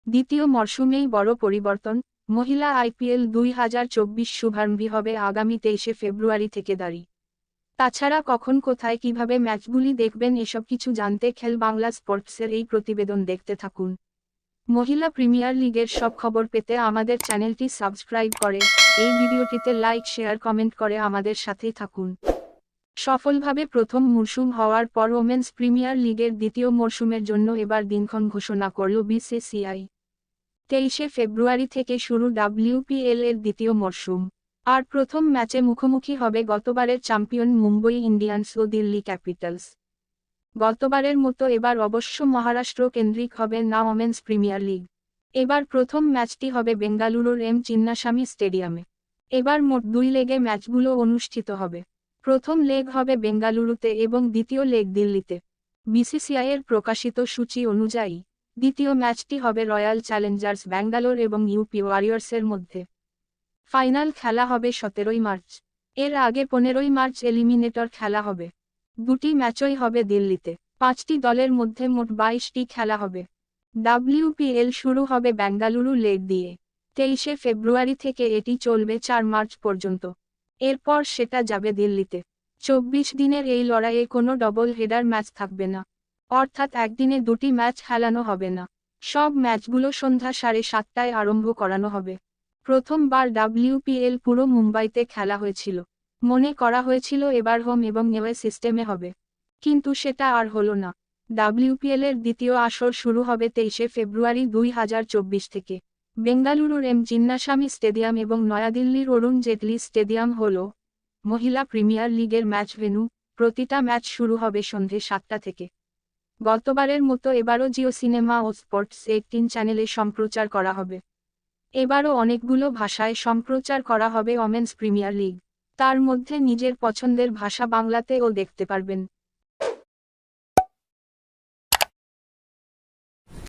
দ্বিতীয় মরশুমেই বড় পরিবর্তন, মহিলা আইপিএল 2024 শুভারম্ভী হবে আগামী 23 ফেব্রুয়ারি থেকে দাঁড়ি। তাছাড়া কখন কোথায় কিভাবে ম্যাচগুলি দেখবেন এসব কিছু জানতে খেল বাংলা স্পোর্টসের এই প্রতিবেদন দেখতে থাকুন। মহিলা প্রিমিয়ার লিগের সব খবর পেতে আমাদের চ্যানেলটি সাবস্ক্রাইব করে, এই ভিডিওটিতে লাইক শেয়ার কমেন্ট করে আমাদের সাথেই থাকুন। সফলভাবে প্রথম মরশুম হওয়ার পর ওমেন্স প্রিমিয়ার লিগের দ্বিতীয় মরশুমের জন্য এবার দিনক্ষণ ঘোষণা করল বিসিসিআই। 23 ফেব্রুয়ারি থেকে শুরু WPL এর দ্বিতীয় মরশুম। আর প্রথম ম্যাচে মুখোমুখি হবে গতবারের চ্যাম্পিয়ন মুম্বই ইন্ডিয়ান্স ও দিল্লি ক্যাপিটালস। গতবারের মতো এবার অবশ্য মহারাষ্ট্র কেন্দ্রিক হবে না ওমেন্স প্রিমিয়ার লিগ। এবার প্রথম ম্যাচটি হবে বেঙ্গালুরুর এম চিন্নাস্বামী স্টেডিয়ামে। এবার মোট 2 লেগে ম্যাচগুলো অনুষ্ঠিত হবে। প্রথম লেগ হবে বেঙ্গালুরুতে এবং দ্বিতীয় লেগ দিল্লিতে। বিসিসিআইয়ের প্রকাশিত সূচি অনুযায়ী দ্বিতীয় ম্যাচটি হবে রয়্যাল চ্যালেঞ্জার্স ব্যাঙ্গালোর এবং ইউপি ওয়ারিয়র্সের মধ্যে। ফাইনাল খেলা হবে 17 মার্চ। এর আগে 15 মার্চ এলিমিনেটর খেলা হবে। দুটি ম্যাচই হবে দিল্লিতে। 5টি দলের মধ্যে মোট 22টি খেলা হবে। WPL শুরু হবে বেঙ্গালুরু লেগ দিয়ে। 23 ফেব্রুয়ারি থেকে এটি চলবে 4 মার্চ পর্যন্ত। এরপর সেটা যাবে দিল্লিতে। 24 দিনের এই লড়াইয়ে কোনো ডবল হেডার ম্যাচ থাকবে না। অর্থাৎ একদিনে দুটি ম্যাচ খেলানো হবে না। সব ম্যাচগুলো সন্ধ্যা 7:30টায় আরম্ভ করানো হবে। প্রথমবার WPL পুরো মুম্বাইতে খেলা হয়েছিল। মনে করা হয়েছিল এবার হোম এবং এওয়ে সিস্টেমে হবে। কিন্তু সেটা আর হলো না। WPL এর দ্বিতীয় আসর শুরু হবে 23 ফেব্রুয়ারি 2024 থেকে। বেঙ্গালুরুর এম চিন্নাস্বামী স্টেডিয়াম এবং নয়াদিল্লির অরুণ জেটলি স্টেডিয়াম হল মহিলা প্রিমিয়ার লিগের ম্যাচ ভেন্যু। প্রতিটা ম্যাচ শুরু হবে সন্ধে 7টা থেকে। গতবারের মতো এবারও জিও সিনেমা ও স্পোর্টস 18 চ্যানেলে সম্প্রচার করা হবে। এবারও অনেকগুলো ভাষায় সম্প্রচার করা হবে ওমেন্স প্রিমিয়ার লিগ। তার মধ্যে নিজের পছন্দের ভাষা বাংলাতেও দেখতে পারবেন।